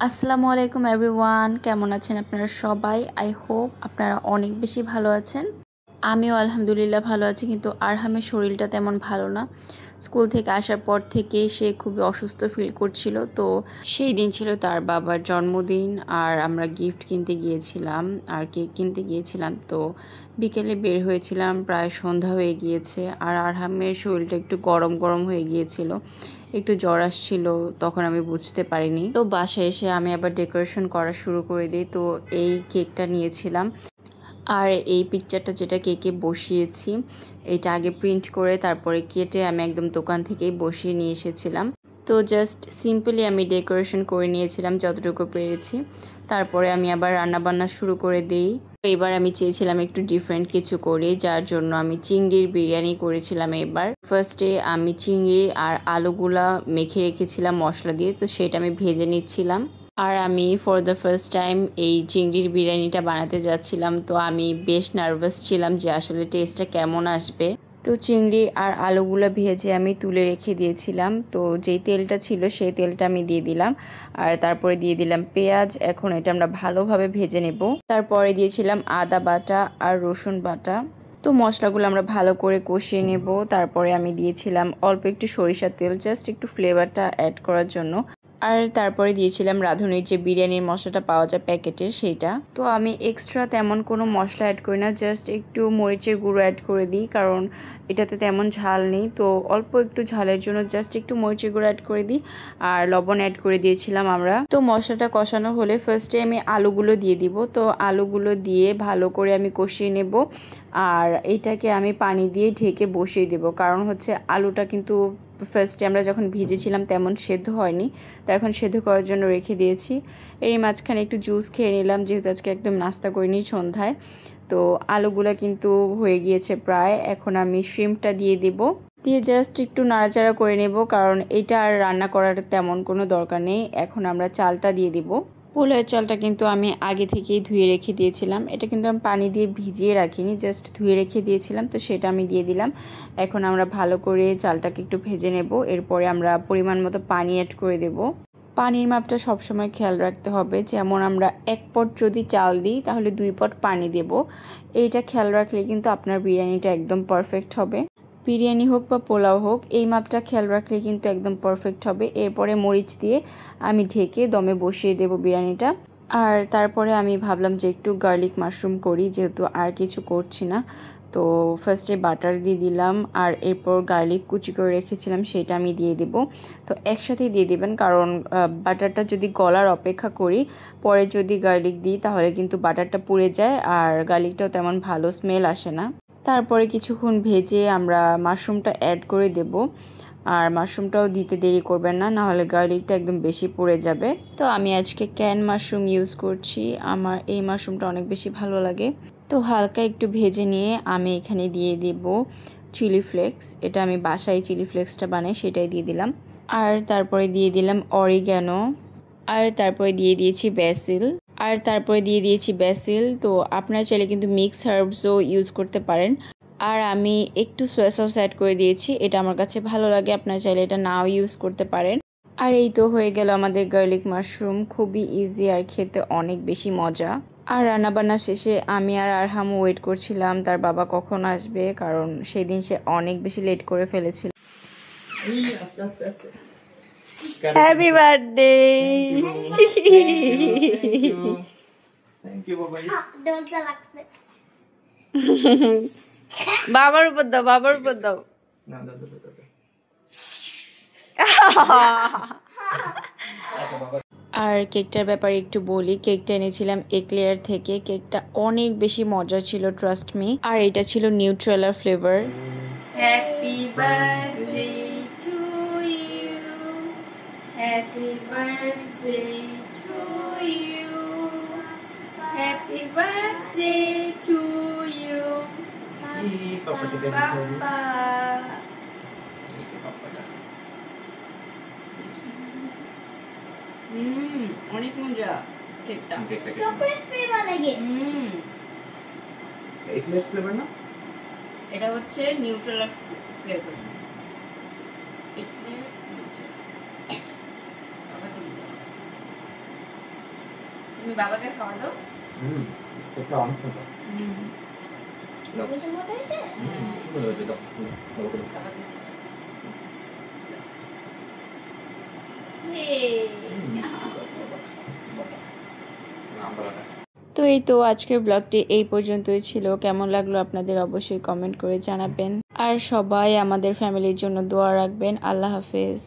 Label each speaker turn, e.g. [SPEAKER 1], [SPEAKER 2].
[SPEAKER 1] আসসালামু আলাইকুম এভরিওয়ান, কেমন আছেন আপনারা সবাই? আই হোপ আপনারা অনেক বেশি ভালো আছেন। আমিও আলহামদুলিল্লাহ ভালো আছি, কিন্তু আরহামের শরীরটা তেমন ভালো না। স্কুল থেকে আসার পর থেকে সে খুবই অসুস্থ ফিল করছিল। তো সেই দিন ছিল তার বাবার জন্মদিন, আর আমরা গিফট কিনতে গিয়েছিলাম আর কেক কিনতে গিয়েছিলাম। তো বিকেলে বের হয়েছিলাম, প্রায় সন্ধ্যা হয়ে গিয়েছে, আর আরহামের শরীরটা একটু গরম গরম হয়ে গিয়েছিল, একটু জ্বর আসছিল। তখন আমি বুঝতে পারিনি। তো বাসায় এসে আমি আবার ডেকোরেশন করা শুরু করে দিই। তো এই কেকটা নিয়েছিলাম, আর এই পিকচারটা যেটা কেকে বসিয়েছি, এটা আগে প্রিন্ট করে তারপরে কেটে আমি একদম দোকান থেকেই বসিয়ে নিয়ে এসেছিলাম। তো জাস্ট সিম্পলি আমি ডেকোরেশন করে নিয়েছিলাম যতটুকু পেরেছি। তারপরে আমি আবার রান্নাবান্না শুরু করে দিই। এবার আমি চেয়েছিলাম একটু ডিফারেন্ট কিছু করি, যার জন্য আমি চিংড়ির বিরিয়ানি করেছিলাম। এবার ফার্স্টে আমি চিংড়ি আর আলুগুলা মেখে রেখেছিলাম মশলা দিয়ে, তো সেটা আমি ভেজে নিচ্ছিলাম। আর আমি ফর দ্য ফার্স্ট টাইম এই চিংড়ির বিরিয়ানিটা বানাতে যাচ্ছিলাম। তো আমি বেশ নার্ভাস ছিলাম যে আসলে টেস্টটা কেমন আসবে। তো চিংড়ি আর আলুগুলো ভেজে আমি তুলে রেখে দিয়েছিলাম। তো যেই তেলটা ছিল সেই তেলটা আমি দিয়ে দিলাম, আর তারপরে দিয়ে দিলাম পেঁয়াজ। এখন এটা আমরা ভালোভাবে ভেজে নেব। তারপরে দিয়েছিলাম আদা বাটা আর রসুন বাটা। তো মশলাগুলো আমরা ভালো করে কষিয়ে নেব। তারপরে আমি দিয়েছিলাম অল্প একটু সরিষার তেল, জাস্ট একটু ফ্লেভারটা অ্যাড করার জন্য। আর তারপরে দিয়েছিলাম রাঁধুনির যে বিরিয়ানির মশলাটা পাওয়া যায় প্যাকেটের, সেইটা। তো আমি এক্সট্রা তেমন কোনো মশলা অ্যাড করি না, জাস্ট একটু মরিচের গুঁড়ো অ্যাড করে দিই, কারণ এটাতে তেমন ঝাল নেই। তো অল্প একটু ঝালের জন্য জাস্ট একটু মরিচের গুঁড়ো অ্যাড করে দিই, আর লবণ অ্যাড করে দিয়েছিলাম আমরা। তো মশলাটা কষানো হলে ফার্স্টে আমি আলুগুলো দিয়ে দিব। তো আলুগুলো দিয়ে ভালো করে আমি কষিয়ে নেব, আর এইটাকে আমি পানি দিয়ে ঢেকে বসিয়ে দেব, কারণ হচ্ছে আলুটা কিন্তু ফার্স্টে আমরা যখন ভিজেছিলাম তেমন সেদ্ধ হয়নি। তো এখন সেদ্ধ করার জন্য রেখে দিয়েছি। এর মাঝখানে একটু জুস খেয়ে নিলাম, যেহেতু আজকে একদম নাস্তা করিনি সন্ধ্যায়। তো আলুগুলো কিন্তু হয়ে গিয়েছে প্রায়। এখন আমি শ্রিম্পটা দিয়ে দেব, দিয়ে জাস্ট একটু নাড়াচাড়া করে নেব, কারণ এটা আর রান্না করার তেমন কোনো দরকার নেই। এখন আমরা চালটা দিয়ে দিব। পোলাওয়ের চালটা কিন্তু আমি আগে থেকেই ধুয়ে রেখে দিয়েছিলাম। এটা কিন্তু আমি পানি দিয়ে ভিজিয়ে রাখিনি, জাস্ট ধুয়ে রেখে দিয়েছিলাম। তো সেটা আমি দিয়ে দিলাম। এখন আমরা ভালো করে চালটাকে একটু ভেজে নেব। এরপরে আমরা পরিমাণ মতো পানি অ্যাড করে দেব। পানির মাপটা সবসময় খেয়াল রাখতে হবে, যেমন আমরা 1 পট যদি চাল দিই তাহলে 2 পট পানি দেব। এইটা খেয়াল রাখলে কিন্তু আপনার বিরিয়ানিটা একদম পারফেক্ট হবে। বিরিয়ানি হোক বা পোলাও হোক, এই মাপটা খেয়াল রাখলে কিন্তু একদম পারফেক্ট হবে। এরপরে মরিচ দিয়ে আমি ঢেকে দমে বসিয়ে দেব বিরিয়ানিটা। আর তারপরে আমি ভাবলাম যে একটু গার্লিক মাশরুম করি, যেহেতু আর কিছু করছি না। তো ফার্স্টে বাটার দিয়ে দিলাম, আর এরপর গার্লিক কুচি করে রেখেছিলাম সেটা আমি দিয়ে দেব। তো একসাথেই দিয়ে দেবেন, কারণ বাটারটা যদি গলার অপেক্ষা করি, পরে যদি গার্লিক দিই তাহলে কিন্তু বাটারটা পুড়ে যায়, আর গার্লিকটাও তেমন ভালো স্মেল আসে না। তারপরে কিছুক্ষণ ভেজে আমরা মাশরুমটা অ্যাড করে দেব, আর মাশরুমটাও দিতে দেরি করবেন না, নাহলে গার্লিকটা একদম বেশি পুড়ে যাবে। তো আমি আজকে ক্যান মাশরুম ইউজ করছি, আমার এই মাশরুমটা অনেক বেশি ভালো লাগে। তো হালকা একটু ভেজে নিয়ে আমি এখানে দিয়ে দেব চিলি ফ্লেক্স। এটা আমি বাসায় চিলি ফ্লেক্সটা বানাই, সেটাই দিয়ে দিলাম। আর তারপরে দিয়ে দিলাম অরিগ্যানো, আর তারপরে দিয়ে দিয়েছি ব্যাসিল। তো আপনারা চাইলে কিন্তু মিক্স হার্বসও ইউজ করতে পারেন। আর আমি একটু সয়া সস অ্যাড করে দিয়েছি, এটা আমার কাছে ভালো লাগে, আপনারা চাইলে এটা নাও ইউজ করতে পারেন। আর এই তো হয়ে গেল আমাদের গার্লিক মাশরুম, খুবই ইজি আর খেতে অনেক বেশি মজা। আর রান্নাবান্না শেষে আমি আর আরহাম ওয়েট করছিলাম তার বাবা কখন আসবে, কারণ সেদিন সে অনেক বেশি লেট করে ফেলেছিল। Happy birthday. বাবার উপর দাও। আর কেকটার ব্যাপারে একটু বলি, কেকটা এনেছিলাম এক্লেয়ার থেকে। কেকটা অনেক বেশি মজা ছিল, ট্রাস্ট মি। আর এটা ছিল Nutrela flavour. Happy birthday to you, happy birthday to you, happy birthday to you বাবা। অনেক মজা কেকটা। চকলেট ফ্লেভার লাগে। এক্লেয়ার ফ্লেভার না, এটা হচ্ছে নিউট্রেলা ফ্লেভার। এক্লেয়ার তুমি বাবাকে খাওয়া দাও।
[SPEAKER 2] এটা অনেক মজা।
[SPEAKER 1] বেশি মজা হয়েছে?
[SPEAKER 2] সুন্দর হয়েছে দাও।
[SPEAKER 1] বাবাকে। তো এই তো আজকের ব্লগটি এই পর্যন্তই ছিল। কেমন লাগলো আপনাদের অবশ্যই কমেন্ট করে জানাবেন। আর সবাই আমাদের ফ্যামিলির জন্য দোয়া রাখবেন। আল্লাহ হাফেজ।